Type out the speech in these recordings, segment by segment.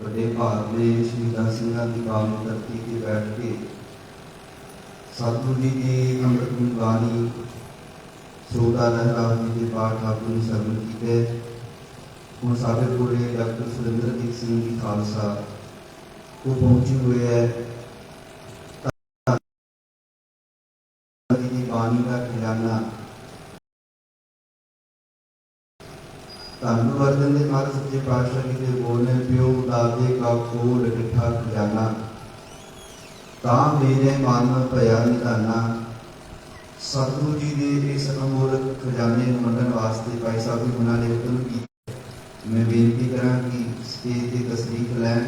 बड़े भाग में शहीदा सिंह की पावन धरती के बैठ के सतगुरु जी की अमृत गुरबाणी सोदा लहरा जी के पाठ आपने श्रवण किए। हम साढ़े कोले डॉक्टर सुरेंद्रजीत सिंह जी खालसा वो पहुंचे हुए है। बाणी का खजाना धन गुरु अर्जन देव महाराज सच्चे पातशाह जी के बोलने प्यो दादे का खोल डिठा खजाना ता मेरे मन भया निधाना। सतगुरु जी के इस अमोल खजाने मंडन वास्ते भाई साहब जी उन्होंने हुक्म किया। मैं बेनती करा कि स्टेज की तस्दीक लैन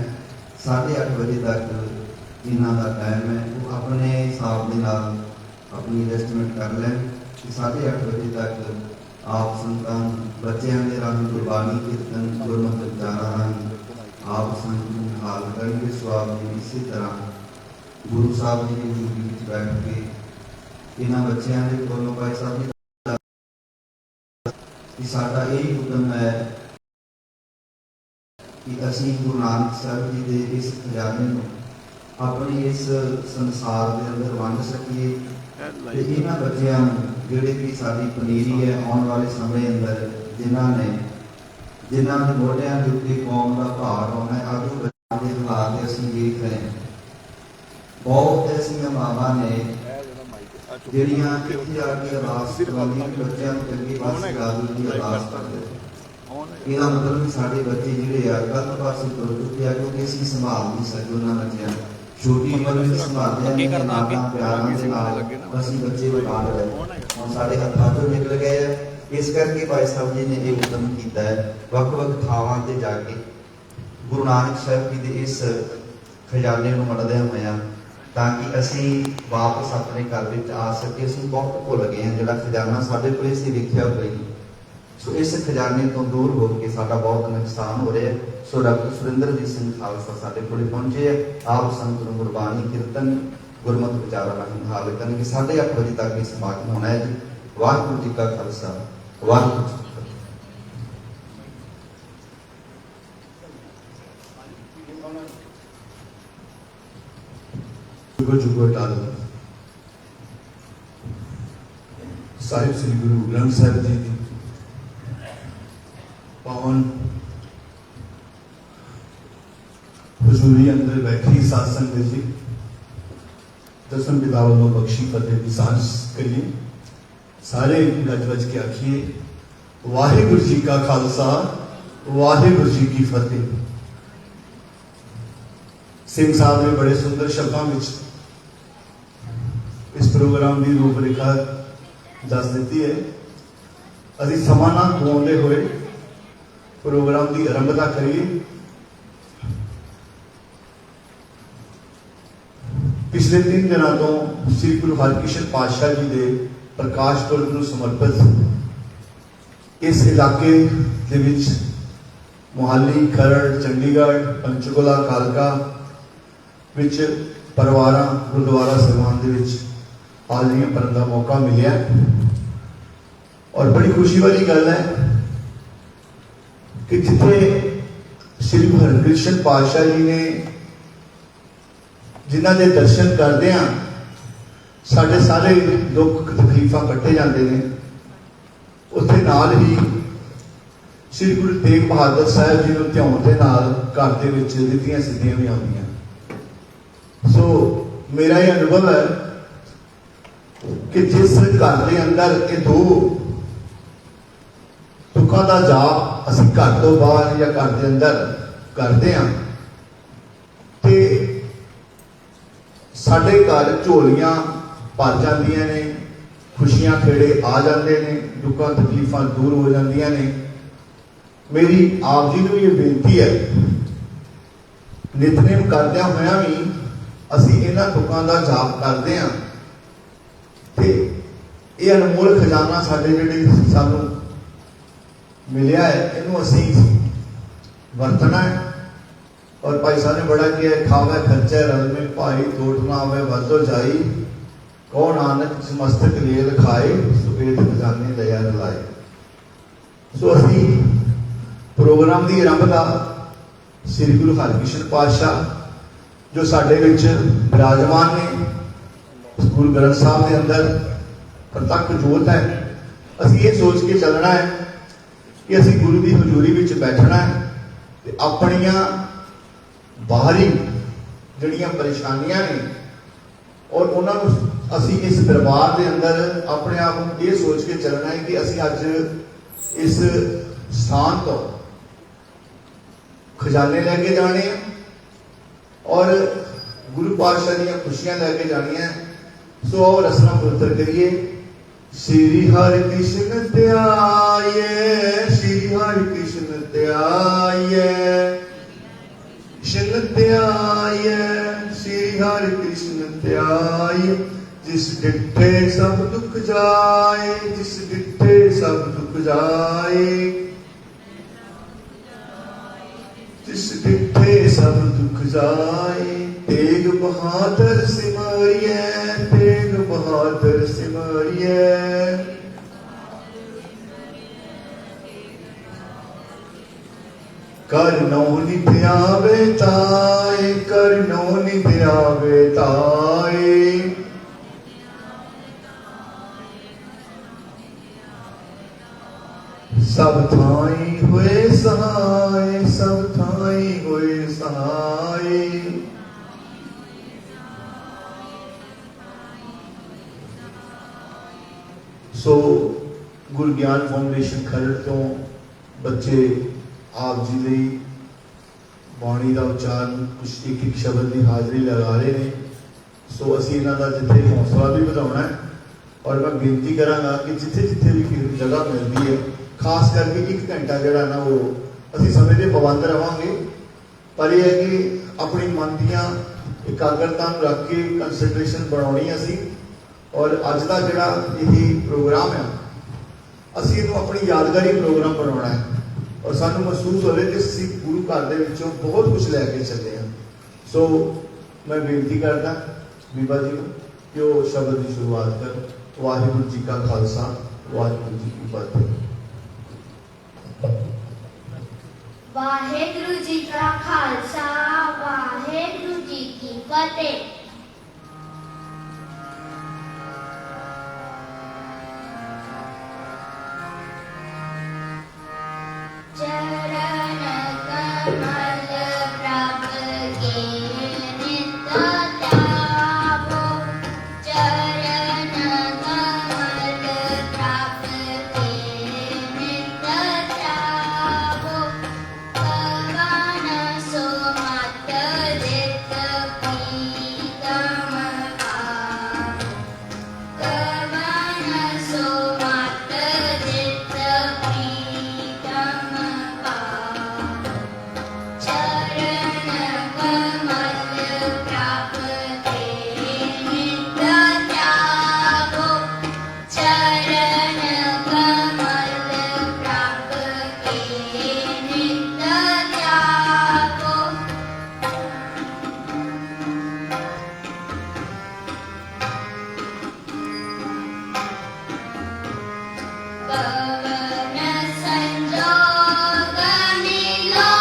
8:30 बजे तक जिन्हों का टाइम है वो अपने हिसाब के नाल अपनी एडजस्टमेंट कर लैन कि 8:30 बजे तक आप संतान बच्चों के रंग गुरबाणी कीर्तन गुरमत विचारा रंग आप संत हाल करेंगे स्वाब में। इसी तरह गुरु साहब जी की जिंदगी बैठ के इन्होंने बच्चों के कोलों भाई साहब जी साडा यही हुक्म है कि असी गुरु नानक साहब जी के इस खजाने को अपने इस संसार के अंदर वंड सकीए। इन्होंने बच्चों जोड़े भी साड़ी पनीरी है आने वाले समय अंदर जिन्होंने मोढियां के उत्ते कौम का भार होना है अज बच्चों के हालात असीं देख रहे हैं। बहुत ऐसिया मावां ने जिहड़ियां इत्थे आके अरदास करवाउंदियां बच्चों को चंगी पासे ला दी अरदास करदे। इसका मतलब साढ़े बच्चे जिहड़े आ गलत पासे तुर चुके हैं क्योंकि असीं संभाल नहीं सकते उन्होंने बच्चों छोटी उम्र में संभालते हैं नाना प्यारां दे नाल असीं बच्चे बिगाड़ रहे हुण साडे हत्थां चों निकल गए हैं। इस करके भाई साहब जी ने यह हुक्म किया है वख-वख थावां ते जाके गुरु नानक साहब जी के इस खजाने को मड़दे होया ताकि असीं वापस अपने घर में आ सके। असीं बहुत भुल गए हैं जिहड़ा खजाना साडे कोल असीं लिखिया होया ही। सो इस खजाने तो दूर होकर साडा बहुत नुकसान हो रहा है। सो डॉक्टर सुरेंद्रजीत सिंह खालसा साडे कोल पहुंचे है। आप संत नूं गुरबाणी कीर्तन गुरमत विचारा राਹੀਂ हाल करनगे। 8:30 बजे तक ये समागम होना है जी। वाहिगुरू जी का खालसा वाहिगुरू जी की फतेह। जुगो जुगो अटल साहिब श्री गुरु ग्रंथ साहिब जी की पावन हजूरी अंदर बैठी साध संगत जी दसम पिता वालों बख्शी फतेह की सांझ करिए। सारे गज बज के आखिए वाहिगुरू जी का खालसा वाहिगुरू जी की फतेह। सिंह साहब ने बड़े सुंदर शब्दों में इस प्रोग्राम की रूपरेखा दस दी है। अभी समा ना गवाते हुए प्रोग्राम की आरंभता करिए। पिछले 3 दिनों तो श्री गुरु हरकृष्ण पातशाह जी के प्रकाश पुरब को समर्पित इस इलाके के विच मोहाली खरड़ चंडीगढ़ पंचकुला कालका विच परिवारां गुरुद्वारा ਸਾਹਿਬਾਨ ਦੇ ਵਿੱਚ हाजिरियां भरन का मौका मिले और बड़ी खुशी वाली गल है कि जिथे श्री गुरु हरकृष्ण पातशाह जी ने जिन्हां दे दर्शन करदे हैं साडे सारे दुख तकलीफां कट्टे जाते हैं। उत्थे नाल ही श्री गुरु तेग बहादुर साहब जी नूं ध्यान दे नाल घर दे विच रिद्धियां सिद्धियां भी आउंदियां। सो मेरा यह अनुभव है कि जिस घर के अंदर ये 2 तुकां दा जाप असीं घर तो बाहर या घर के अंदर करते हैं ते साडे घर झोलियां भर जांदियां ने खुशियां खेड़े आ जाते हैं दुखा तकलीफां दूर हो जांदियां ने। मेरी आप जी को ये बेनती है नितनेम करदियां होया भी असीं इन्हां दुखां दा जाप करते हैं ते ये अनमोल खजाना साडे जिहड़े सानू मिलिया है इनू असीं वरतना है। और भाई साहब ने बड़ा किया खावे खर्चे रल में भाई टोट ना आवे वधो जाई कौन नानक मस्तक लेल खाए सुबेद खजाने दया लाए। सो असीं प्रोग्राम की आरंभता ਸ੍ਰੀ ਗੁਰੂ ਹਰਿਕ੍ਰਿਸ਼ਨ ਪਾਤਸ਼ਾਹ ਜੋ ਸਾਡੇ ਵਿੱਚ ਵਿਰਾਜਮਾਨ ਨੇ ਗੁਰੂ ਗ੍ਰੰਥ ਸਾਹਿਬ ਦੇ ਅੰਦਰ ਪ੍ਰਤੱਖ ਜੋਤ ਹੈ। ਅਸੀਂ ਇਹ ਸੋਚ ਕੇ ਚੱਲਣਾ ਹੈ ਕਿ ਅਸੀਂ ਗੁਰੂ ਦੀ ਹਜ਼ੂਰੀ ਵਿੱਚ ਬੈਠਣਾ ਹੈ ਤੇ ਆਪਣੀਆਂ ਬਾਹਰੀ ਜਿਹੜੀਆਂ ਪਰੇਸ਼ਾਨੀਆਂ ਨੇ ਔਰ ਉਹਨਾਂ ਨੂੰ ਅਸੀਂ ਇਸ ਦਰਬਾਰ ਦੇ ਅੰਦਰ ਆਪਣੇ ਆਪ ਨੂੰ ਇਹ ਸੋਚ ਕੇ ਚੱਲਣਾ ਹੈ ਕਿ ਅਸੀਂ ਅੱਜ ਇਸ ਸਥਾਨ ਤੋਂ ਖਜ਼ਾਨੇ ਲੈ ਕੇ ਜਾਣੇ ਆ ਔਰ ਗੁਰੂ ਪਾਤਸ਼ਾਹ ਦੀਆਂ ਖੁਸ਼ੀਆਂ ਲੈ ਕੇ ਜਾਣੀਆਂ। ਸੋ ਆਓ ਰਸਨਾ ਪੁੱਤਰ ਕਰੀਏ। श्री हरि कृष्ण त्याये, श्री हरि कृष्ण त्याये, कृष्ण त्याये, श्री हरि कृष्ण त्याये। जिस डिठे सब दुख जाए, जिस डिठे सब दुख जाए, जिस डिठे सब दुख जाए। तेग बहादुर सिमरिए, तेग बहादुर सिमरिए। कर नो नित आवे ताए, कर नो नित आवे ताए। सब थाई हुए सहाय, सब थाई हुए सहाय। सो गुरु ज्ञान फाउंडेशन खरड़ तो बच्चे आप जी ਲਈ ਬਾਣੀ ਦਾ ਉਚਾਰਨ ਕੁਛ ਇੱਕ ਸ਼ਬਦ ਦੀ ਹਾਜ਼ਰੀ ਲਗਾ ਰਹੇ ਨੇ। ਸੋ ਅਸੀਂ ਇਹਨਾਂ ਦਾ ਜਿੱਥੇ ਹੌਸਲਾ ਵੀ ਵਧਾਉਣਾ ਹੈ ਔਰ ਮੈਂ ਬੇਨਤੀ ਕਰਾਂਗਾ ਕਿ ਜਿੱਥੇ ਜਿੱਥੇ ਵੀ ਕਿਸੇ ਜਗ੍ਹਾ ਮਿਲਦੀ ਹੈ ਖਾਸ ਕਰਕੇ 1 ਘੰਟਾ ਜਿਹੜਾ ਨਾ ਉਹ ਅਸੀਂ ਸਮੇਂ ਦੇ ਪਾਬੰਦ ਰਵਾਂਗੇ, ਪਰ ਇਹ ਹੈ ਕਿ ਆਪਣੀ ਮਨ ਦੀਆਂ ਇਕਾਗਰਤਾ ਨੂੰ ਰੱਖ ਕੇ ਕੰਸੈਂਟਰੇਸ਼ਨ ਬਣਾਉਣੀ ਅਸੀਂ। ਔਰ ਅੱਜ ਦਾ ਜਿਹੜਾ ਇਹ ਪ੍ਰੋਗਰਾਮ ਹੈ ਅਸੀਂ ਇਹਨੂੰ ਆਪਣੀ ਯਾਦਗਾਰੀ ਪ੍ਰੋਗਰਾਮ ਬਣਾਉਣਾ ਹੈ ਔਰ ਸਾਨੂੰ ਮਹਿਸੂਸ ਹੋਵੇ ਕਿ ਅਸੀਂ ਗੁਰੂ ਘਰ ਦੇ ਵਿੱਚੋਂ ਬਹੁਤ ਕੁਝ ਲੈ ਕੇ ਚੱਲੇ ਹਾਂ। ਸੋ ਮੈਂ ਬੇਨਤੀ ਕਰਦਾ ਬੀਬਾ ਜੀ ਨੂੰ ਕਿ ਉਹ ਸ਼ਬਦ ਦੀ ਸ਼ੁਰੂਆਤ ਕਰ। ਵਾਹਿਗੁਰੂ ਜੀ ਕਾ ਖਾਲਸਾ, ਵਾਹਿਗੁਰੂ ਜੀ ਕੀ ਫਤਿਹ। ਵਾਹਿਗੁਰੂ ਜੀ ਕਾ ਖਾਲਸਾ, ਵਾਹਿਗੁਰੂ ਜੀ ਕੀ ਫਤਿਹ। चरण कमल प्रभ के नित ध्यावो, चरण कमल प्रभ के नित ध्यावो। पवन सुमत जित प्रीतम भावो, पवन सुमत जित प्रीतम भावो। चरण कमल प्रभ के नित ध्यावो, चरण कमल प्रभ के नित ध्यावो। पवन संजोग मिलो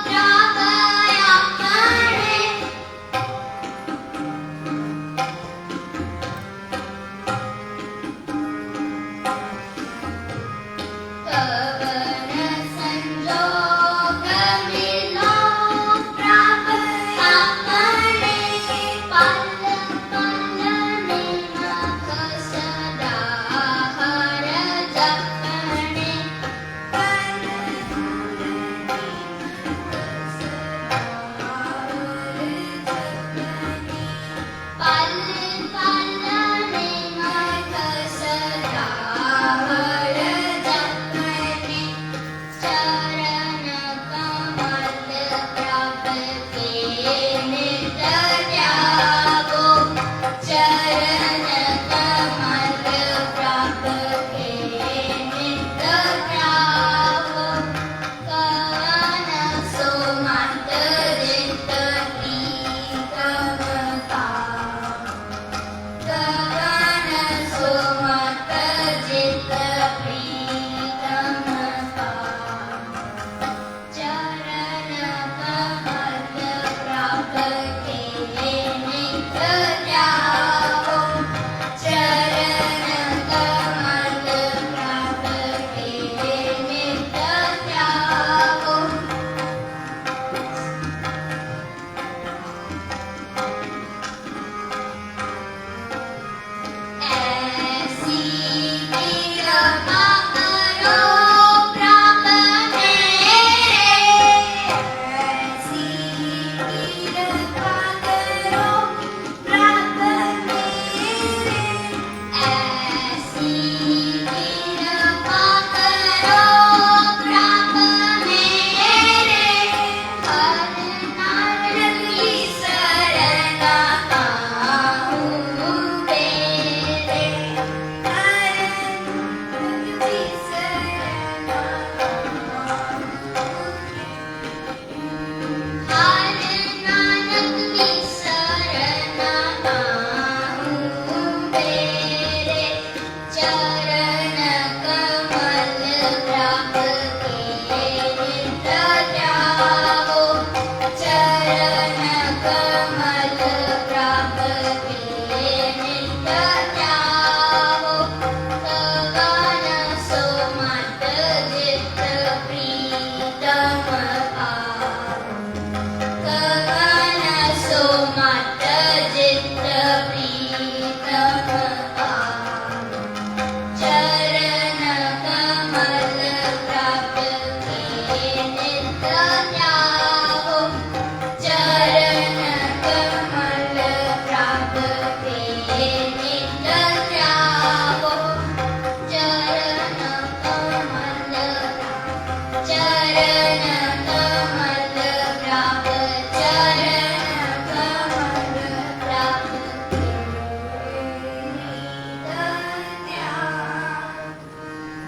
प्रभ अपने, पवन संजोग मिलो प्रभ अपने। पल पल निमख सदा हर जपने, पल पल निमख सदा हर जपने। पल पल निमख सदा हर जपने। चरण कमल प्रभ के नित ध्यावो, चरण कमल प्रभ के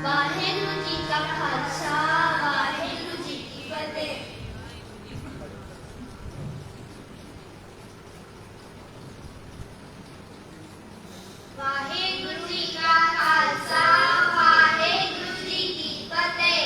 ਵਾਹਿਗੁਰੂ ਜੀ ਕਾ ਖਾਲਸਾ ਵਾਹਿਗੁਰੂ ਜੀ ਕੀ ਫਤਿਹ। ਵਾਹਿਗੁਰੂ ਜੀ ਕਾ ਖਾਲਸਾ ਵਾਹਿਗੁਰੂ ਜੀ ਕੀ ਫਤਿਹ।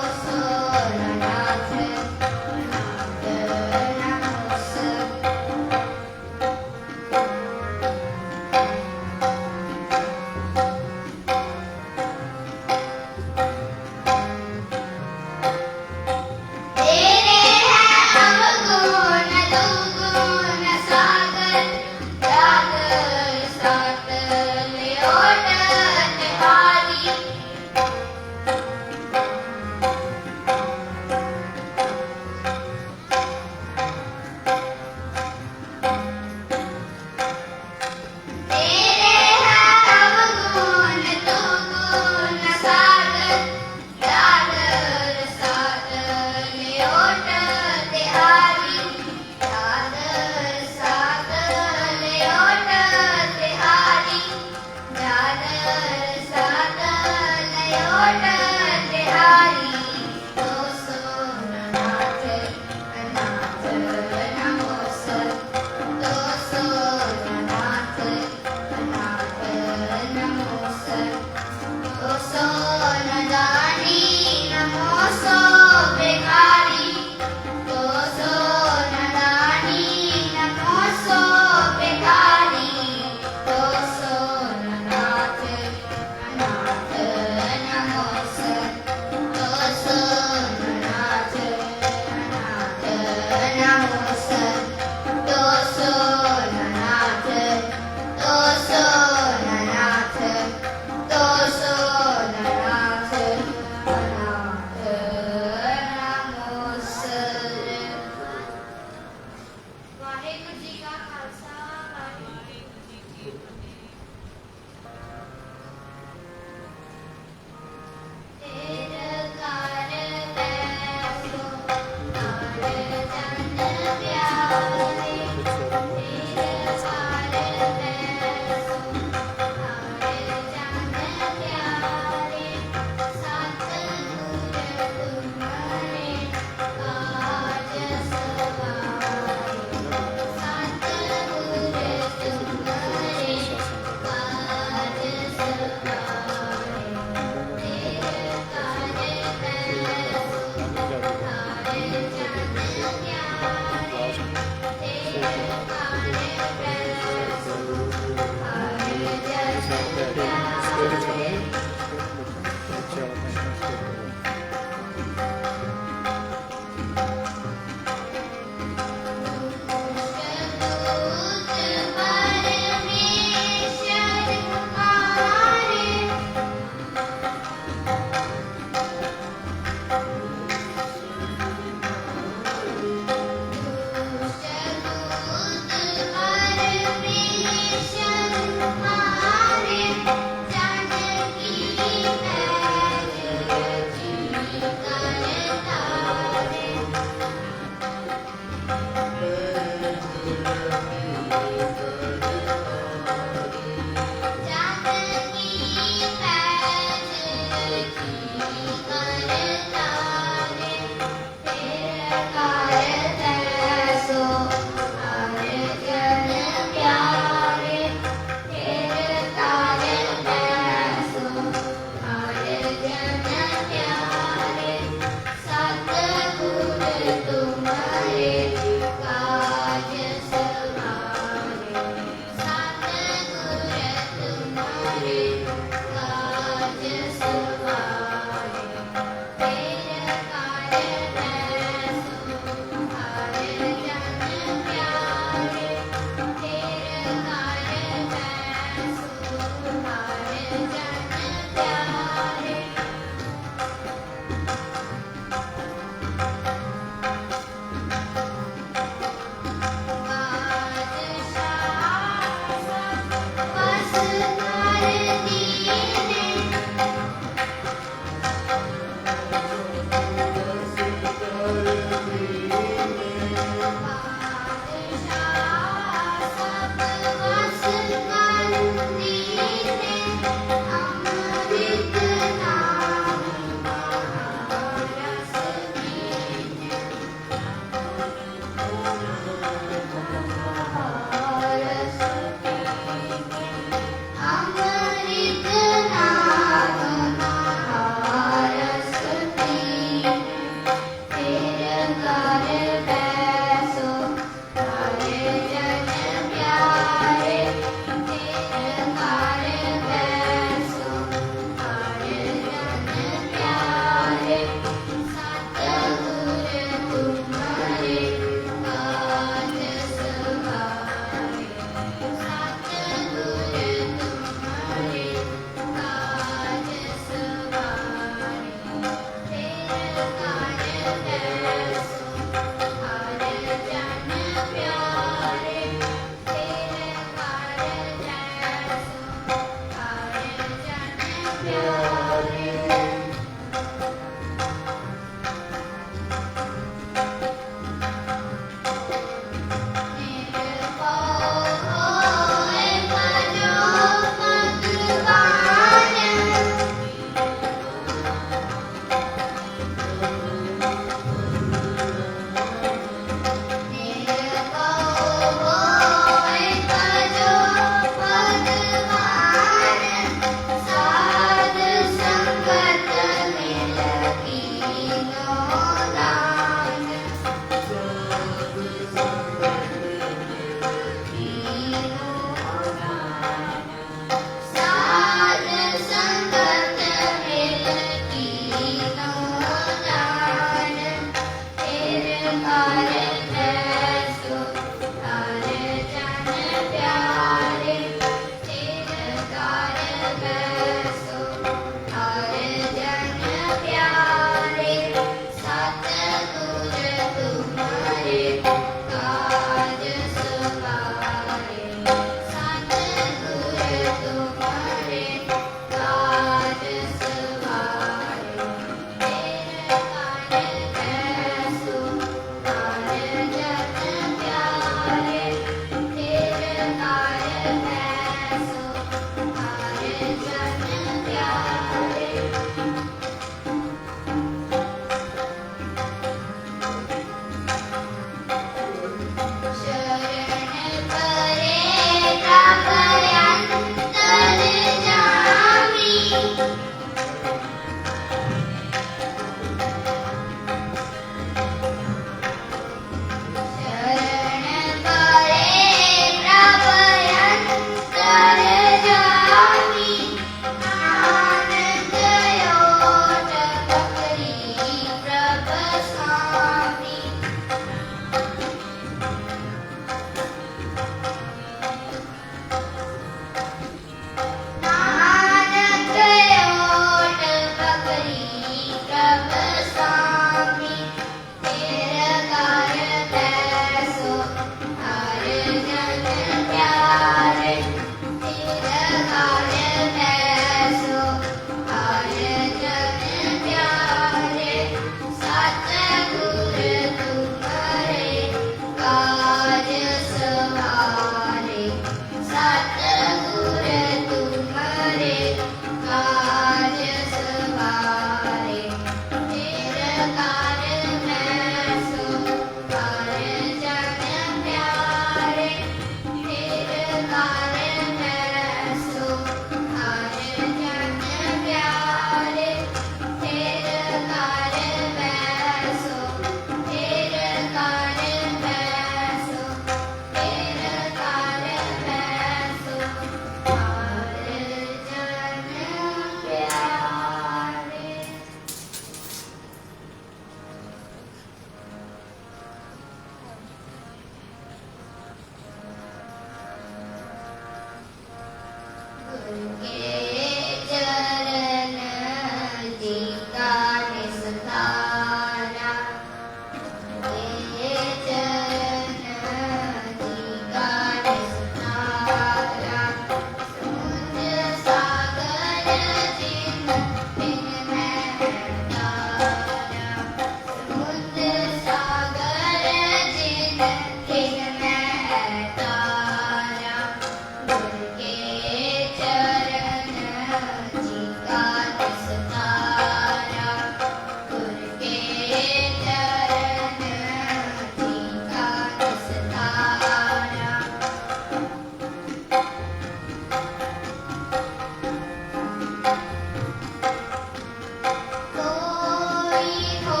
हो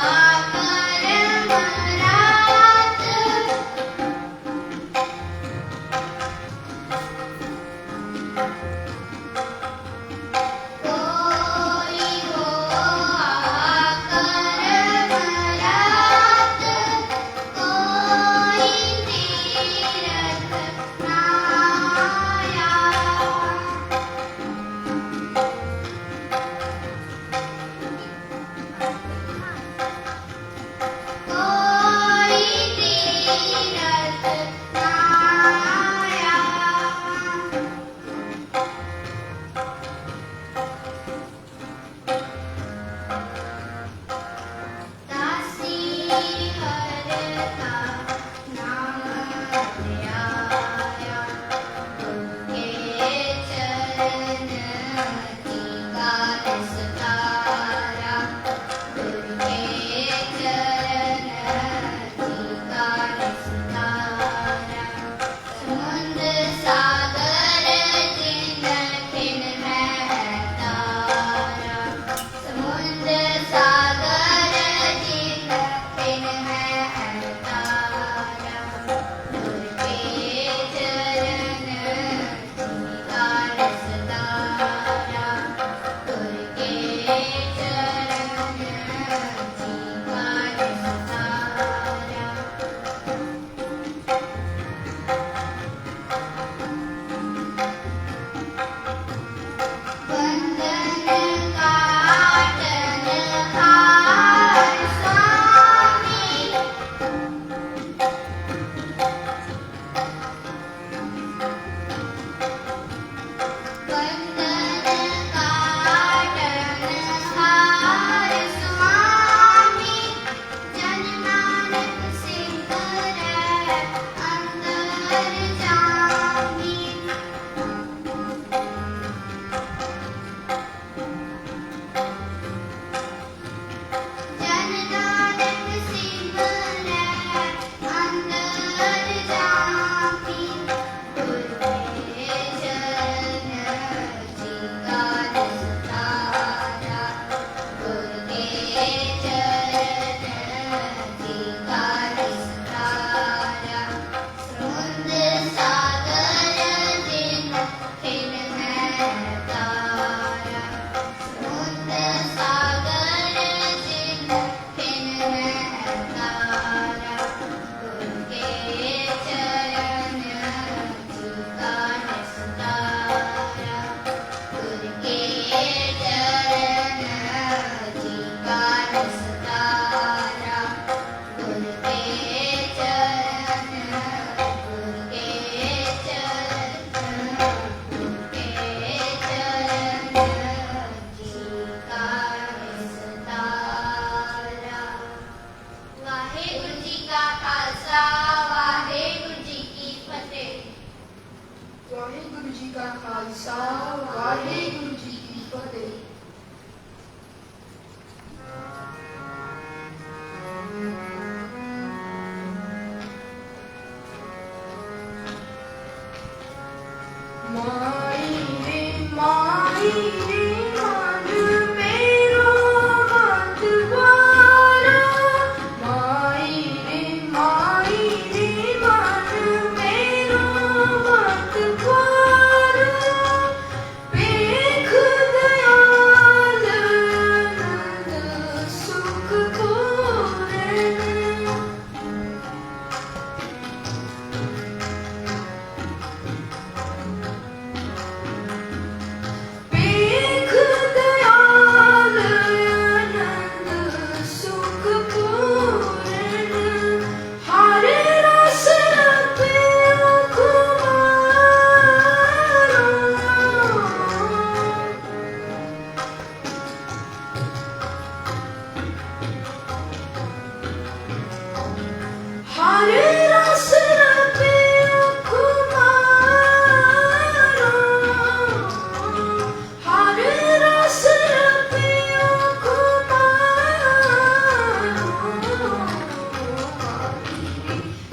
आकर मरात कोई हो आकर मरात कोई तीरथ नाया कोई तीरथ नाया दासी हर का नाम ध्याया उनके चरण की कारस तारा उनके चरण की कारस तारा समुद्र सागर जिन खिन है तारा समुद्र सागर जिन खिन है तारा उनके चरण की कारस तारा उनके चरण की कारस तारा वंदन काटन हार स्वामी वंदन काटन हार स्वामी जन नानक सिंह रै अंदर जामी जन नानक सिंह रै अंदर जामी गुर के चरण जी का निस्तारा गुर के चरण जी का निस्तारा समुद्र सागर जिन खिन है तारा समुद्र सागर जिन खिन है तारा उनके चरण जी का निस्तारा उनके चरण जी का निस्तारा उनके चरण उनके चरण उनके चरण जी का निस्तारा वाहेगुरु जी का खालसा वाहेगुरु जी की फतेह ਵਾਹਿਗੁਰੂ ਜੀ ਕਾ ਖਾਲਸਾ ਵਾਹਿਗੁਰੂ ਜੀ ਕੀ ਫਤਿਹ। ਮਾਈ ਰੇ ਮਾਈ ਰੇ ਮਨ ਮੇਰਾ ਮਤ ਵਾਰਾ ਮਾਈ ਰੇ ਮਨ ਮੇਰਾ ਮਤ ਵਾਰਾ ਵੇਖ ਦਇਆਲ ਨੰਦ ਸੁਖ ਪੂਰਨ ਵੇਖ ਦਇਆਲ ਨੰਦ ਸੁਖ ਪੂਰਨ ਹਰ ਰਸ ਰਪਿਓ ਕੁਮਾਰਾ ਹਰ ਰਸ ਰਪਿਓ ਕੁਮਾਰਾ ਹਰ ਰਸ ਰਪਿਓ ਕੁਮਾਰਾ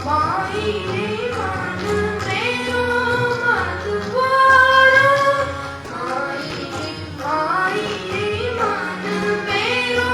ਮਾਈ ਰੇ ਮਨ ਮੇਰਾ ਮਤ ਵਾਰਾ ਮਾਈ ਰੇ ਮਨ ਮੇਰਾ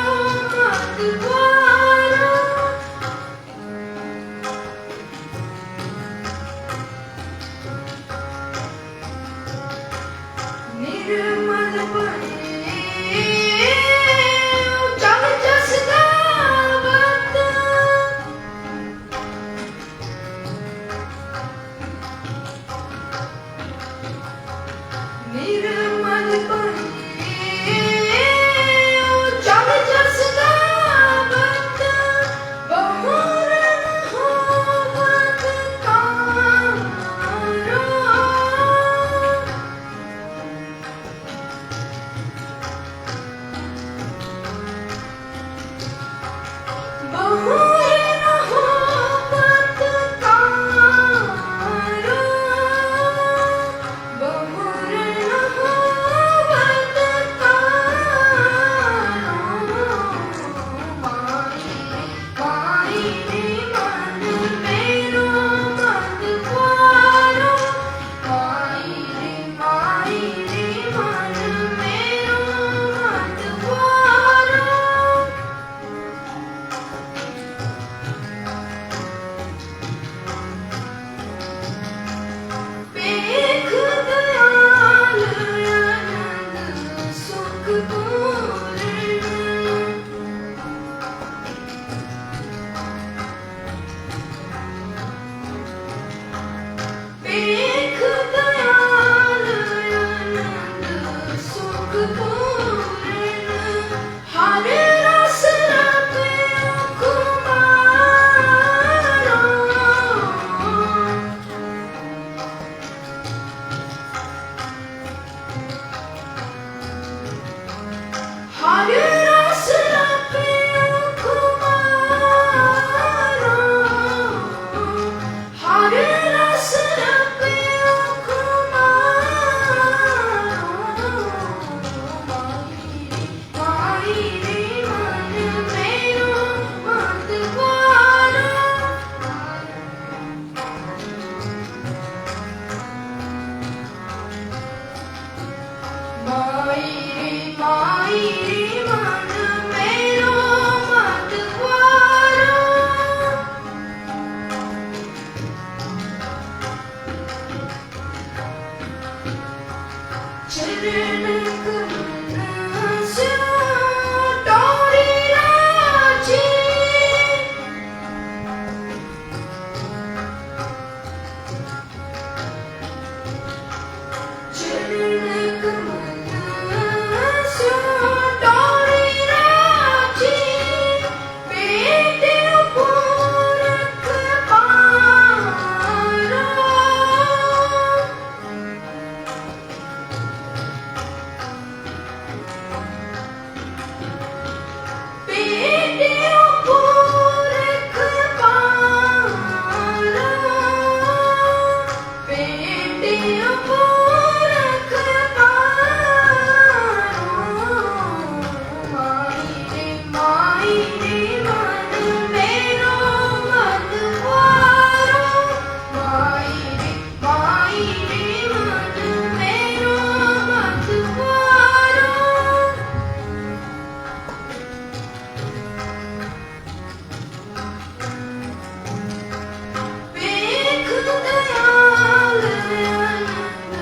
दयाल अनंत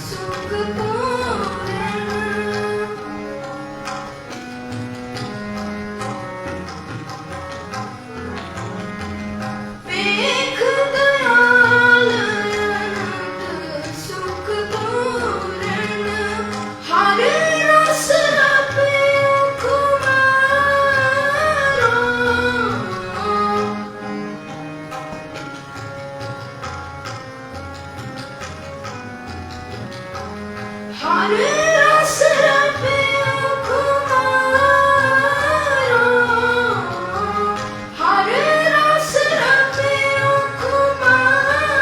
सुख पूर्ण देख दयाल अनंत सुख पूर्ण हर रस रपियो कुमारो हर रस रपियो कुमारो हर रस रपियो कुमारो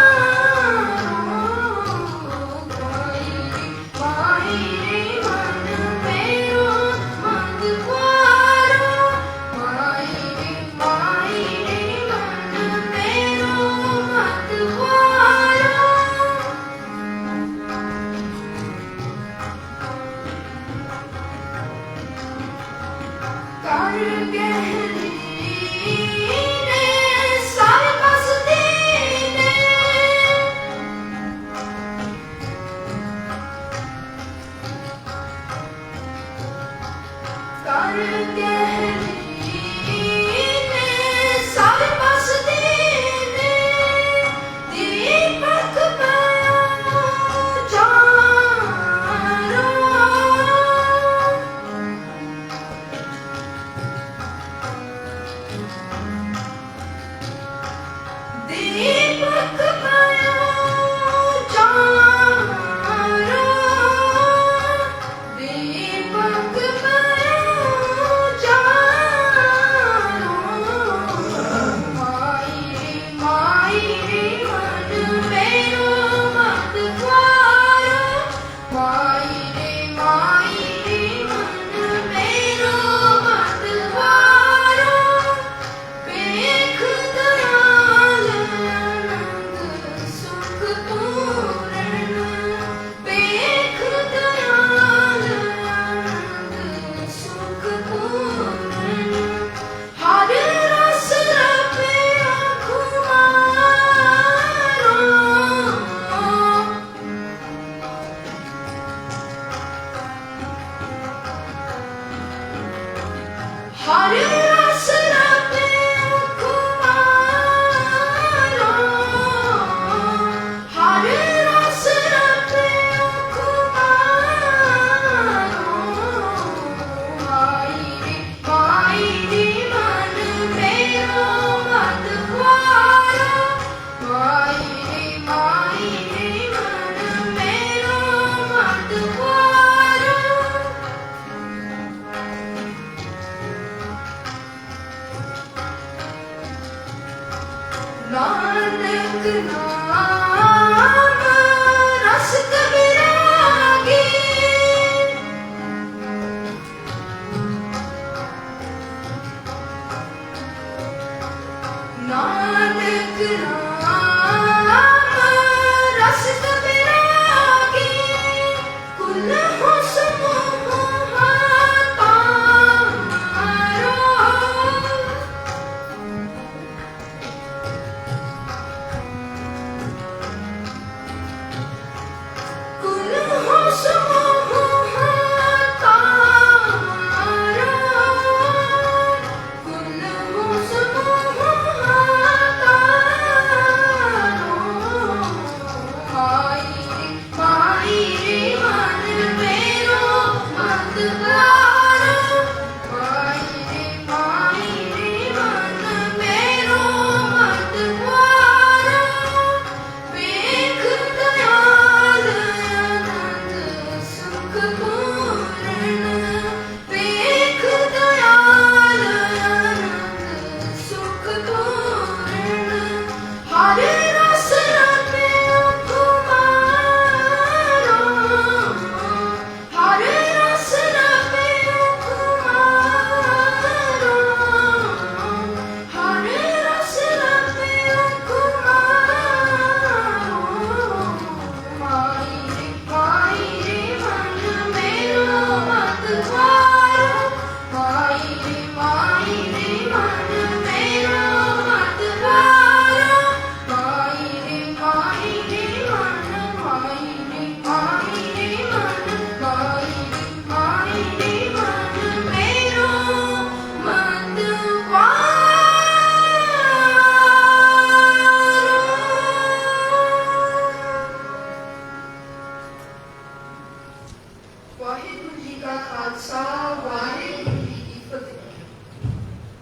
माई रे मन मेरो मत पारो माई रे मन मेरो मत पारो कर गहरी ने सारे पास दीने कर गहरी ने सारे पास दीने दीपक पायो चारो दीपक पायो चारो दीपक पायो चारो माई रे मन मेरो मत पारो माई रे मन मेरो मत पारो देख दयाल अनंत सुख पूर्ण देख दयाल अनंत सुख पूर्ण हर रस रपियो कुमारो हर रस रपियो कुमारो हर रस रपियो कुमारो माई रे मन मेरो मत पारो माई रे मन मेरो मत पारो नानक नाम रस कबीरागी नानक नाम रस कबीरागी कुल हो समूह तारो कुल हो समूह तारो कुल हो समूह तारो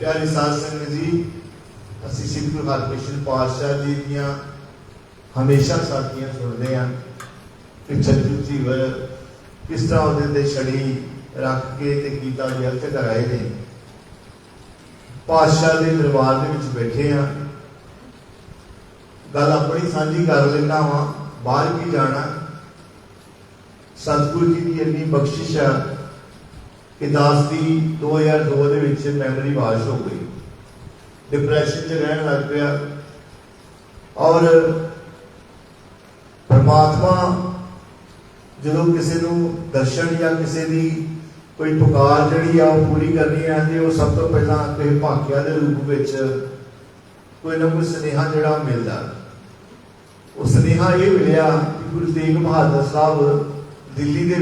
प्यारी साध संगत जी, ਅਸੀਂ ਸ੍ਰੀ ਗੁਰੂ ਹਰਿਕ੍ਰਿਸ਼ਨ ਪਾਤਸ਼ਾਹ ਜੀ ਦੀਆਂ ਹਮੇਸ਼ਾ ਸਾਖੀਆਂ ਸੁਣਦੇ ਹਾਂ ਕਿ ਚੱਜੂ ਜੀਵਨ ਕਿਸ ਤਰ੍ਹਾਂ ਉਹਦੇ ਤੇ ਛੜੀ ਰੱਖ ਕੇ ਤੇ ਗੀਤਾ ਦੇ ਅਰਥ ਕਰਾਏ ਨੇ। ਪਾਤਸ਼ਾਹ ਦੇ ਦਰਬਾਰ ਦੇ ਵਿੱਚ ਬੈਠੇ ਹਾਂ, ਗੱਲ ਆਪਣੀ ਸਾਂਝੀ ਕਰ ਲੈਣਾ ਵਾ, ਬਾਹਰ ਕੀ ਜਾਣਾ। ਸਤਿਗੁਰੂ ਜੀ ਦੀ ਇੰਨੀ ਬਖਸ਼ਿਸ਼ ਆ ਕਿ ਦਾਸ ਦੀ 2002 ਦੇ ਵਿੱਚ ਮੈਮਰੀ ਵਾਸ਼ ਹੋ ਗਈ, डिप्रेशन च रहन लग गया। और परमात्मा जो किसी दर्शन या किसी की कोई पुकार जी पूरी करनी है तो वो सब तो पहला किसी भाग्या के रूप में कोई ना कोई सुनेहा जोड़ा मिलता। वो सुनेहा ये मिलया कि गुरु तेग बहादुर साहब दिल्ली के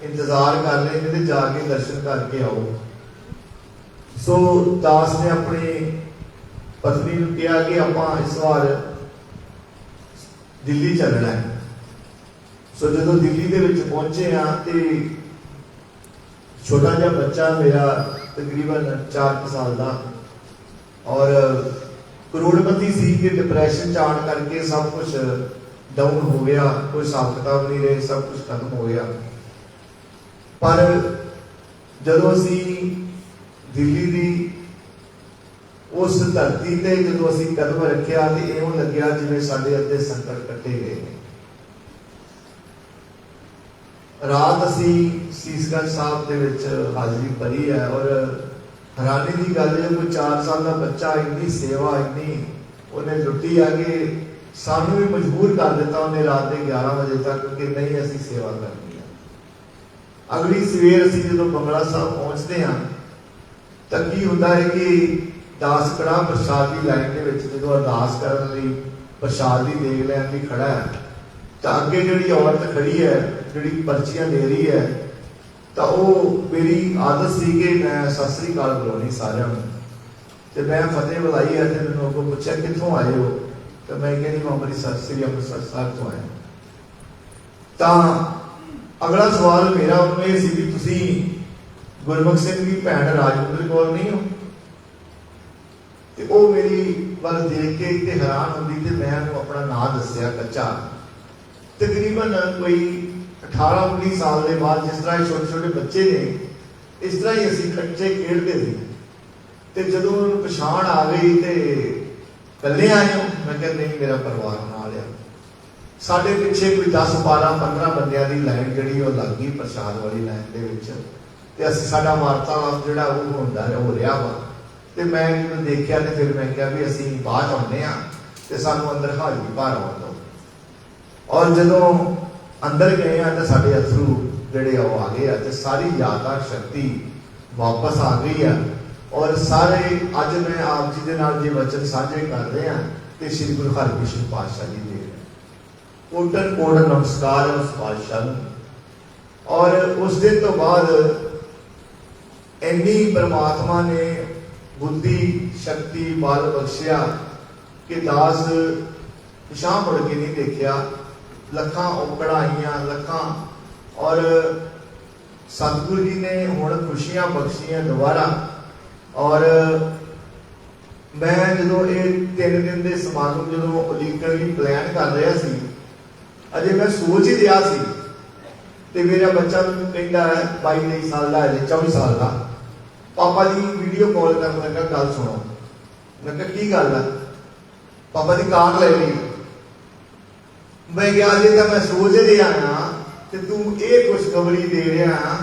इंतजार कर रहे हैं, जाके दर्शन करके आओ। सो दास ने अपनी पत्नी को कहा कि आप इस बार दिल्ली चलना है। सो जो दिल्ली के पहुंचे हाँ तो छोटा जहा बच्चा मेरा तकरीबन 4 साल का और करोड़पति सी कि डिप्रेशन च आने करके सब कुछ डाउन हो गया, कोई हिसाब किताब नहीं रहे, सब कुछ खत्म हो गया। पर जदों असी दिल्ली की उस धरती से जो असी कदम रखा तो इवें लग्या जिवें साडे अद्धे संकट कटे गए। रात असी सीसगंज साहब के हाजरी भरी है और हैरानी की गल है, कोई 4 साल का बच्चा इन्नी सेवा इन्नी उन्हें लुटी है कि सानू भी मजबूर कर दिता उन्हें रात के 11 बजे तक कि नहीं असी सेवा करनी है। अगली सवेर असी जो बंगला साहब पहुंचते हैं तो की होता है कि दास कड़ा प्रसाद की लाइन के जो अरदास करने प्रसाद की देख लैन लिए खड़ा है तो अगे जी औरत खड़ी है जी पर्चियां दे रही है तो वो मेरी आदत सी कि मैं सत श्री अकाल बुलानी सारे तो मैं फतेह बुलाई है तो मैंने अगों पूछा कितों आए हो तो मैं कहनी मैं अमृतसर श्री अमृतसर साहब तो आया। तो अगला सवाल मेरा उन्होंने ये भी तुसी गुरमुख सिंह की भैन राजविंदर कौर नहीं हो तो वो मेरी वाल देख के हैरान होती तो मैं अपना नाम दसिया कच्चा। तकरीबन कोई 18-19 साल के बाद जिस तरह छोटे छोटे बच्चे ने इस तरह ही असी कच्चे खेलते थे तो जो पछाण आ गई तो कल्ले आए हो, मैं क्या नहीं मेरा परिवार नाल आ। साढ़े पिछे कोई 10-12-15 बंदियां की लाइन जी लग गई प्रसाद वाली लाइन के ते असीं साडा वार्तालाप जिहड़ा वो होंदा हो रहा वा। ते मैं जो देखिया तो फिर मैं क्या भी असीं बाहर आउंदे हां ते सानूं अंदर हाजरी भर आउण दो। और जदों अंदर गए हैं तो साडे अथरू जिहड़े आ गए ते सारी याददाश्त शक्ति वापस आ गई है। और सारे अज मैं आप जी दे नाल जे वचन साझे कर रहे हैं तो श्री गुरु हरिकृष्ण पातशाह जी दे कोटन कोट नमस्कार है उस पातशाह नूं। और उस दिन तो बाद इन्नी परमात्मा ने बुद्धि शक्ति बल बख्शिया कि दास पिछां मुड़ के नहीं देखा। लखां औकड़ां आईयां लखां और सतगुरु जी ने हुण खुशियां बख्शियां दोबारा। और मैं जो ये 3 दिन के समागम जो उलीकण की प्लान कर रहा सी अजे मैं सोच ही रहा सी तो मेरा बच्चा मैनूं कहंदा है 22-23 साल का है 24 साल का, पापा जी वीडियो कॉल कर लगा गल सुनो। मैं कहा की गल है? पापा जी कार ले ली। मैं क्या अजे तो मैं सोच रहा हाँ तो तू ये खुशखबरी दे रहा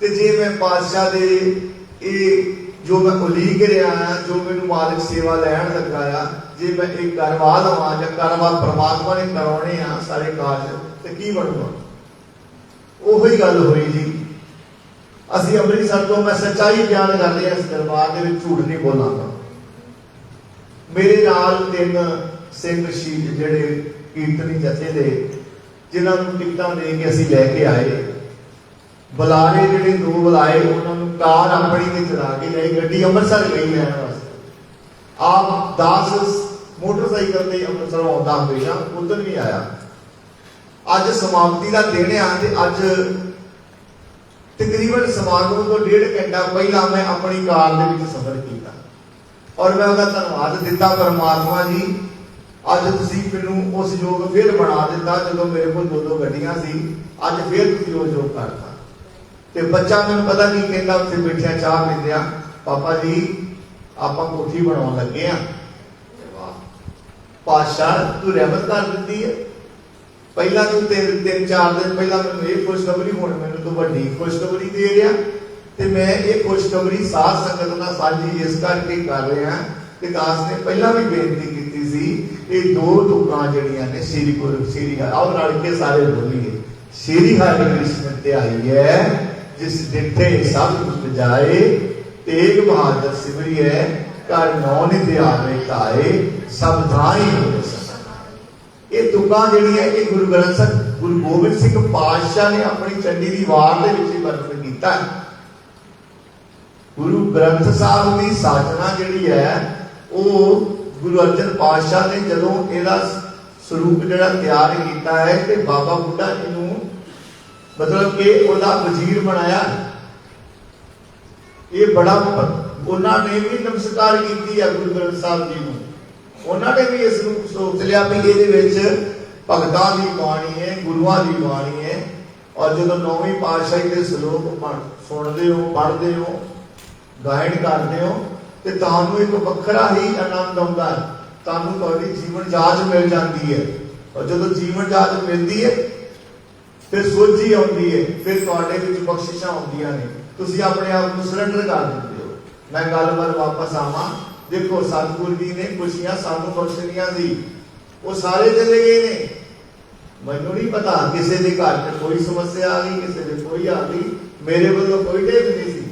तो जे मैं पातशाह दे जो मैं उलीक रहा हाँ जो मैनूं मालिक सेवा लैन लगाया जे मैं एक करवा लवां या करवा परमात्मा ने करवाने हाँ सारे काज तो की बनूगा? ओही गल हुई जी। असी अमृतसर तो मैं सच्चाई बयान कर रहा इस दरबार के झूठ नहीं बोलांगा। मेरे नाल 3 सिंह शहीद जिहड़े कीर्तनी जथे दे जिन्होंने टिकटां दे के असी लैके आए, बुलारे जिहड़े 2 बुलाए उन्होंने कार अपनी ते चढ़ा के ले गड्डी अमृतसर गई लैण वास्ते। आप दास मोटरसाइकिल से अमृतसर आउंदा हमेशा उधर भी आया। अज समाप्ति का दिन आ ते अज तकरीबन समागम तो 1.5 घंटा पहला मैं अपनी कार दे विच सफर किया और मैं उसका धन्यवाद दिता परमात्मा जी अज तुसीं मैनूं उस योग फिर बना दिता जो मेरे को 2 गड्डियां सी अज फिर तुसीं वो योग करता ते बच्चा मैनूं पता की कहंदा उत्थे बैठिया चाह पींदिया पापा जी आपां कोठी बनाउण लगे आ पातशाह तू रहमत कर दी है पहला तू 3-4 दिन पहला मैं ये खुशखबरी हुण मैनूं तो वड्डी खुशखबरी दे रहा ते मैं ये खुशखबरी साध संगत नाल साझी इस करके कर रहा कि दास ने पहला भी बेनती की सी ये 2 तुकां जड़ियां ने श्री गुरु श्री आओ रल के सारे बोलिए श्री हरि कृष्ण ते आई है जिस डिठे सब कुछ जाए तेग बहादुर सिमरी है कर नौ निधि आवे काए सब धाई होए ये तुकां जड़ियां ये गुरु ग्रंथ साहिब गुरु गोबिंद सिंह पातशाह ने अपनी चंडी दी वार दे विच वर्णन कीता है गुरु ग्रंथ साहिब की साधना जिहड़ी है वो गुरु अर्जन पातशाह ने जदों इहदा स्वरूप जिहड़ा तैयार कीता है ते बाबा बुड्ढा जी नूं मतलब कि ओहदा वजीर बनाया ये बड़ा उन्होंने भी नमस्कार की है गुरु ग्रंथ साहिब जी नूं उन्होंने भी इस सोच लिया भी ये भगतां की बाणी है गुरुआं की बाणी है और जो 9वीं पातशाही के श्लोक सुनते हो पढ़ते हो गायन करते हो तो तुहानूं एक वखरा ही आनंद आता है तुहानूं तुहाडी जीवन जाच मिल जाती है और जो जीवन जाच मिलती है फिर सोझी आती है फिर तुहाडे विच बख्शिशां आउंदियां ने तुसीं अपने आप को सरेंडर कर दिंदे हो मैं गल पर वापस आवां देखो सतगुरु जी ने खुशियां सानू बख्शनियां सी वो सारे चले गए ने मैनू नहीं पता किसी के घर में कोई समस्या आ गई किसी ने कोई आ गई मेरे वालों कोई टेक नहीं सी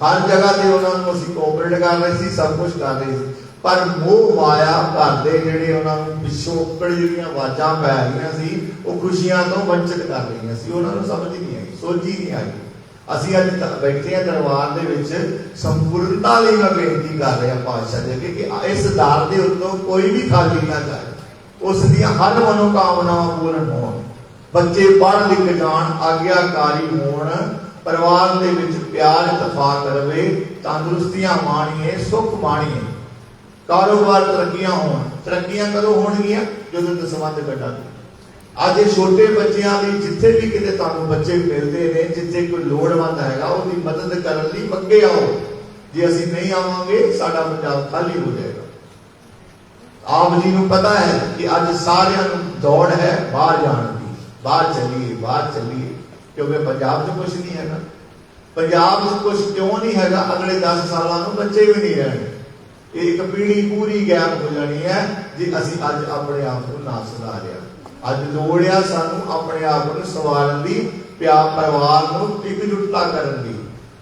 हर जगह से उन्होंने असीं कोऑपरेट कर रहे सी सब कुछ कर रहे सी पर मोह माया घर दे जिहड़े उन्होंने पिछोकड़ जिहड़ियां आवाज़ां पै रही सी वो खुशियां तो वंचित कर रही सी उन्होंने समझ नहीं आई सोची नहीं आई ਅਸੀਂ ਅੱਜ बैठे हैं दरबार ਦੇ ਵਿੱਚ ਸੰਪੂਰਨਤਾ ਲਈ ਮੈਂ ਬੇਨਤੀ ਕਰ ਰਿਹਾ ਪਾਤਸ਼ਾਹ ਜੀ ਅੱਗੇ ਕਿ ਇਸ ਦਰ ਦੇ ਉੱਤੋਂ ਕੋਈ ਵੀ ਖਾਲੀ ਨਾ ਜਾਏ ਉਸ ਦੀਆਂ ਹਰ ਮਨੋਕਾਮਨਾਵਾਂ ਪੂਰਨ ਹੋਣ ਬੱਚੇ ਪੜ੍ਹ ਲਿਖ ਜਾਣ ਆਗਿਆਕਾਰੀ ਹੋਣ ਪਰਿਵਾਰ ਦੇ ਵਿੱਚ ਪਿਆਰ ਇਤਫਾਕ ਰਵੇ ਤੰਦਰੁਸਤੀਆਂ ਮਾਣੀਏ ਸੁੱਖ ਮਾਣੀਏ ਕਾਰੋਬਾਰ ਤਰੱਕੀਆਂ ਹੋਣ ਤਰੱਕੀਆਂ ਕਦੋਂ ਹੋਣਗੀਆਂ ਜਦੋਂ ਦਸਵੰਧ ਕੱਢਾਂਗੇ ਅੱਜ ਇਹ ਛੋਟੇ ਬੱਚਿਆਂ ਦੀ ਜਿੱਥੇ ਵੀ ਕਿਤੇ ਤੁਹਾਨੂੰ ਬੱਚੇ ਮਿਲਦੇ ਨੇ ਜਿੱਥੇ ਕੋਈ ਲੋੜਵੰਦ ਹੈਗਾ ਉਹਦੀ ਮਦਦ ਕਰਨ ਲਈ ਅੱਗੇ ਆਓ ਜੇ ਅਸੀਂ ਨਹੀਂ ਆਵਾਂਗੇ ਸਾਡਾ ਪੰਜਾਬ ਖਾਲੀ ਹੋ ਜਾਏਗਾ ਆਪ ਜੀ ਨੂੰ ਪਤਾ ਹੈ ਕਿ ਅੱਜ ਸਾਰਿਆਂ ਨੂੰ ਦੌੜ ਹੈ ਬਾਹਰ ਜਾਣ ਦੀ ਬਾਹਰ ਚੱਲੀਏ ਕਿਉਂਕਿ ਪੰਜਾਬ 'ਚ ਕੁਝ ਨਹੀਂ ਹੈਗਾ ਪੰਜਾਬ 'ਚ ਕੁਝ ਕਿਉਂ ਨਹੀਂ ਹੈਗਾ ਅਗਲੇ 10 ਸਾਲਾਂ ਨੂੰ ਬੱਚੇ ਵੀ ਨਹੀਂ ਰਹਿਣਗੇ ਇਹ ਇੱਕ ਪੀੜ੍ਹੀ ਪੂਰੀ ਗੈਪ ਹੋ ਜਾਣੀ ਹੈ ਜੇ ਅਸੀਂ ਅੱਜ ਆਪਣੇ ਆਪ ਨੂੰ ਨਾ ਸੁਧਾਰਿਆ ਅੱਜ ਲੋੜ ਆ ਸਾਨੂੰ ਆਪਣੇ ਆਪ ਨੂੰ ਸਵਾਰਨ ਦੀ ਪਿਆਰ ਪਰਿਵਾਰ ਨੂੰ ਇਕਜੁੱਟਤਾ ਕਰਨ ਦੀ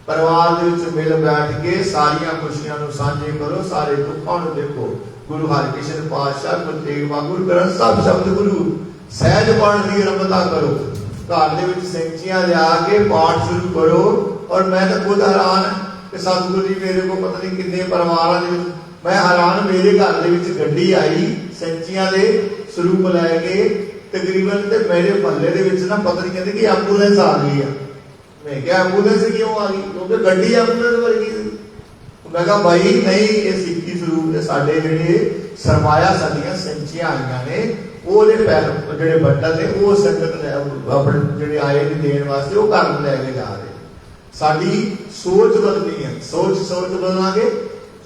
ਪਰਿਵਾਰ ਦੇ ਵਿੱਚ ਮਿਲ ਬੈਠ ਕੇ ਸਾਰੀਆਂ ਖੁਸ਼ੀਆਂ ਨੂੰ ਸਾਂਝੇ ਕਰੋ ਸਾਰੇ ਦੁੱਖਾਂ ਨੂੰ ਦੇਖੋ ਗੁਰੂ ਹਰਿਕ੍ਰਿਸ਼ਨ ਪਾਤਸ਼ਾਹ ਗੁਰੂ ਤੇਗ ਬਹਾਦਰ ਗੁਰੂ ਗ੍ਰੰਥ ਸਾਹਿਬ ਸ਼ਬਦ ਗੁਰੂ ਸਹਿਜ ਪੜ੍ਹਨ ਦੀ ਆਰੰਭਤਾ ਕਰੋ ਘਰ ਦੇ ਵਿੱਚ ਸੈਂਚੀਆਂ ਲਿਆ ਕੇ ਪਾਠ ਸ਼ੁਰੂ ਕਰੋ ਔਰ ਮੈਂ ਤਾਂ ਖੁਦ ਹੈਰਾਨ ਕਿ ਸਤਿਗੁਰੂ ਜੀ ਮੇਰੇ ਕੋਲ ਪਤਾ ਨਹੀਂ ਕਿੰਨੇ ਪਰਿਵਾਰਾਂ ਦੇ ਵਿੱਚ ਮੈਂ ਹੈਰਾਨ ਮੇਰੇ ਘਰ ਦੇ ਵਿੱਚ ਗੱਡੀ ਆਈ ਸੈਂਚੀਆਂ ਦੇ ਸਰੂਪ ਲੈ ਕੇ तकरीबन ते मेरे महल्ले दे विच ना पता नहीं कहते कि एंबुलेंस आ गई है मैं क्या एंबुलेंस क्यों आ गई क्योंकि गड्डी एंबुलेंस वर्गी मैं कहा भाई नहीं ये सिक्खी स्वरूप दे साडे जेहड़े सरमाया साडियां संचियां आईयां ने ओहदे पैर जेहड़े बंडल ने वो संगत ने अपने जेहड़े आए ने देण वास्ते वो घर लेके जा रहे साडी सोच बदलनी है सोच बदलांगे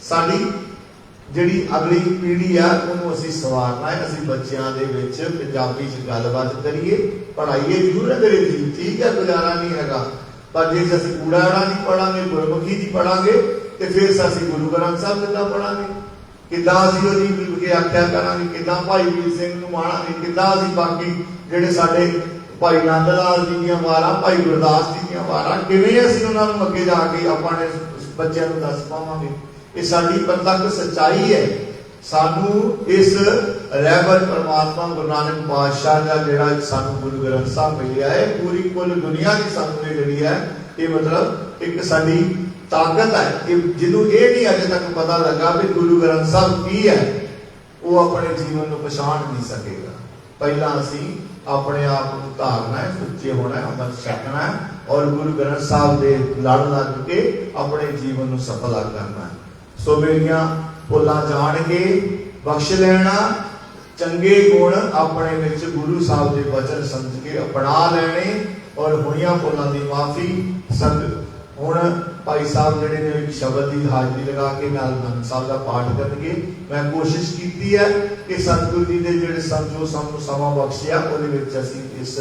साडी ਜਿਹੜੀ ਅਗਲੀ ਪੀੜ੍ਹੀ ਆ ਉਹਨੂੰ ਅਸੀਂ ਸਵਾਰਨਾ ਹੈ ਅਸੀਂ ਬੱਚਿਆਂ ਦੇ ਵਿੱਚ ਪੰਜਾਬੀ 'ਚ ਗੱਲਬਾਤ ਕਰੀਏ ਪੜ੍ਹਾਈਏ ਜ਼ਰੂਰ ਅੰਗਰੇਜ਼ੀ ਠੀਕ ਹੈ ਗੁਜ਼ਾਰਾ ਨਹੀਂ ਹੈਗਾ ਪਰ ਜੇ ਅਸੀਂ ਕੂੜਾੜਾ ਨਹੀਂ ਪੜਾਂਗੇ ਗੁਰਮੁਖੀ ਦੀ ਪੜਾਂਗੇ ਤੇ ਫਿਰ ਅਸੀਂ ਗੁਰੂ ਗ੍ਰੰਥ ਸਾਹਿਬ ਕਿੱਦਾਂ ਪੜਾਂਗੇ ਕਿੱਦਾਂ ਅਸੀਂ ਉਹਦੀ ਵਿਆਖਿਆ ਕਰਾਂਗੇ ਕਿੱਦਾਂ ਭਾਈ ਵੀਰ ਸਿੰਘ ਨੂੰ ਮਾਣਾਂਗੇ ਕਿੱਦਾਂ ਅਸੀਂ ਬਾਕੀ ਜਿਹੜੇ ਸਾਡੇ ਭਾਈ ਨੰਦ ਲਾਲ ਜੀ ਦੀਆਂ ਵਾਰਾਂ ਭਾਈ ਗੁਰਦਾਸ ਜੀ ਦੀਆਂ ਵਾਰਾਂ ਕਿਵੇਂ ਅਸੀਂ ਉਹਨਾਂ ਨੂੰ ਅੱਗੇ ਜਾ ਕੇ ਆਪਣੇ ਬੱਚਿਆਂ ਨੂੰ ਦੱਸ ਪਾਵਾਂਗੇ ये साडी प्रतੱਖ सच्चाई है सानू इस रहबर परमात्मा गुरु नानक पातशाह का जेड़ा सानू गुरु ग्रंथ साहब मिलिया है पूरी कुल दुनिया की सानू ये जड़ी है ये मतलब एक साडी ताकत है कि जिन्हों ये नहीं अजे तक पता लगा भी गुरु ग्रंथ साहब की है वो अपने जीवन को पछाण नहीं सकेगा पहला असी अपने आप को धारना है, सुच्चे होना है, अमृत छकना है और गुरु ग्रंथ साहब के लड़ लग के अपने जीवन को सफल करना है। सो मेरिया भुलां जान के बख्श लेना, चंगे गुण अपने विच गुरु साहब के वचन समझ के अपना लेने और हुईयां भुलां की माफी संग। हुण भाई साहब जिहड़े ने एक शब्द की हाजरी लगा के नाल आनंद साहब का पाठ करनगे। मैं कोशिश की है कि सतगुरु जी के जिहड़े जो सानू समा बख्शिया उहदे विच असीं इस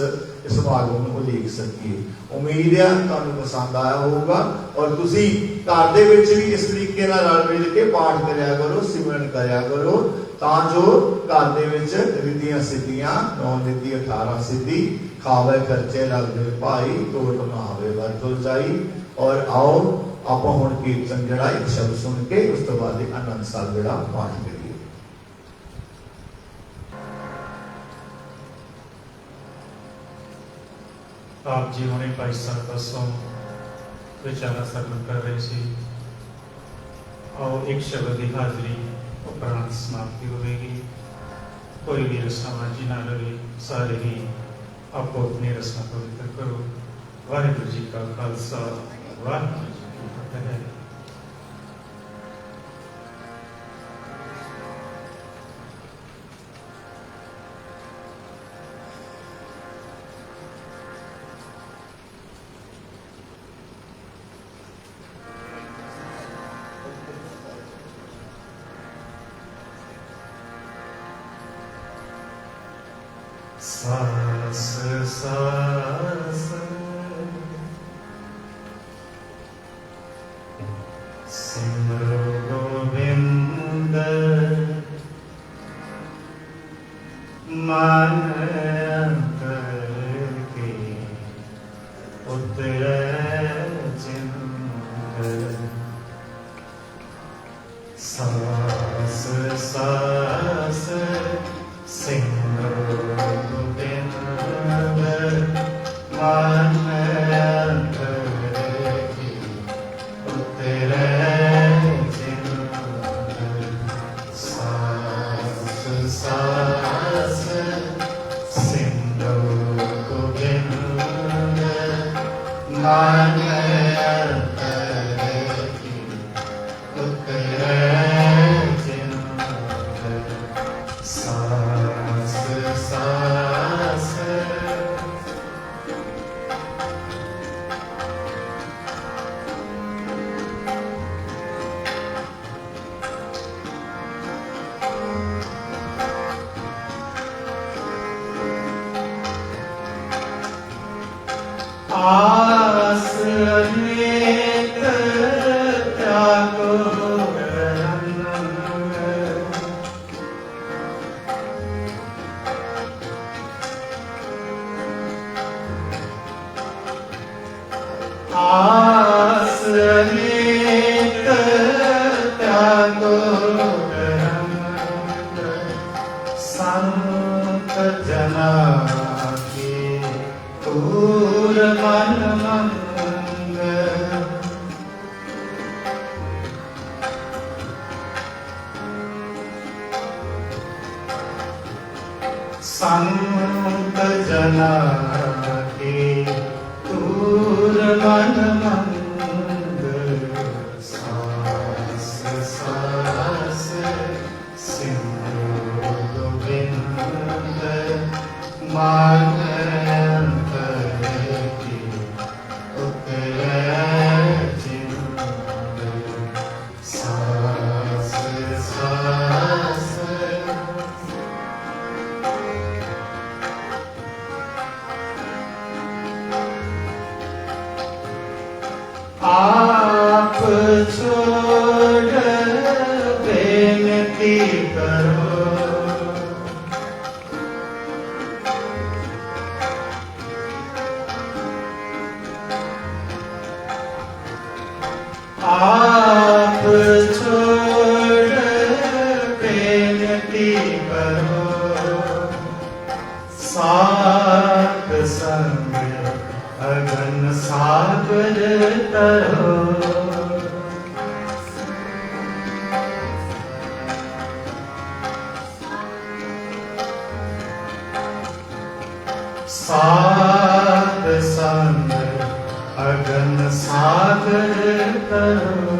समागम को लिख सकीए। उम्मीद है तुहानू पसंद आया होगा और तुसीं घर दे विच भी इस तरीके नाल रल मिल के पाठ करया करो, सिमरन करया करो, तां जो घर दे विच रिद्धियां सिद्धियां 9 निधि 18 सिद्धि खावे खर्चे लगदे भाई टोट ना आवे वर्तुल जाई। और आओ आप हुण कीर्तन जिहड़ा एक शब्द सुन के उस तो बाद आनंद साहब जिहड़ा पाठ करिए। आप जी हुणे भाई साहब पासों विचारा सरल कर रहे सी। और एक शब्द की हाजरी उपरांत समाप्ति होगी। कोई भी रस्म जी ना रहे, सारे ही आपको अपनी रस्म पवित्र करो। वाहिगुरू जी का खालसा, वाहिगुरू जी की फतेह। सास सास सिमरो गोविंद मन करके उतरे जिंद। सास सास सिमरो गोविंद मन करके उतरे सास सिंधु गोविंद मन करके उतरे सास सास आस अनेक त्यागो आस अनेक त्यागो संत जना के पूर मन मंग। संत जना के पूर मन मंग। सास सास सिंधु गोविंद मन करके उतरे जिंद। सास सास आप छोड़ बेनती करो। आप छोड़ बेनती करो। सात संग अगन सागर तरो। साध संग अगन सागर करो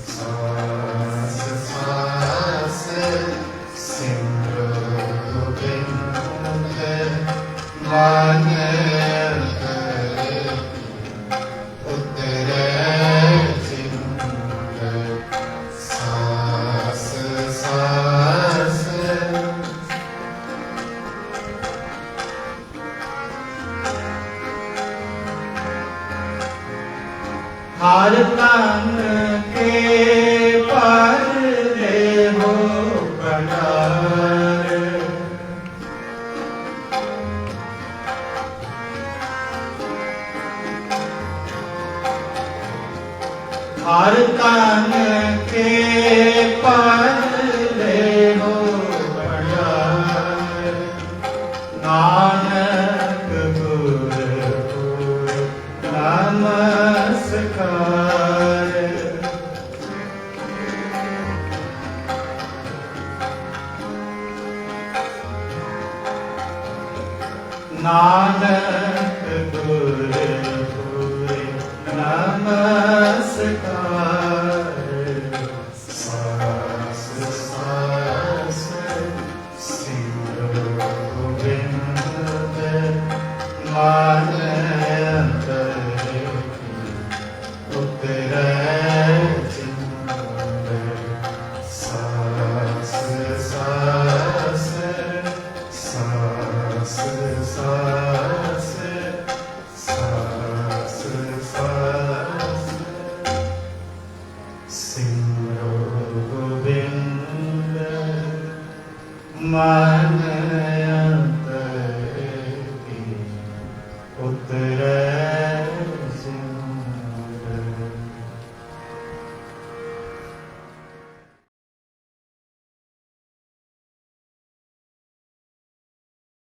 सास सास सिमरो गोविंद मन उतरे चिंत सास सास हर तन के पर ले हो पधार हर तन के पर ले हो पधार नानक गुर नमस्कार नानक गुर नमस्कार सास सास सिमरो गोविंद मन अंतरे उतरे चिंत सास सास सास सास सास सास सिमरो गोविंद मन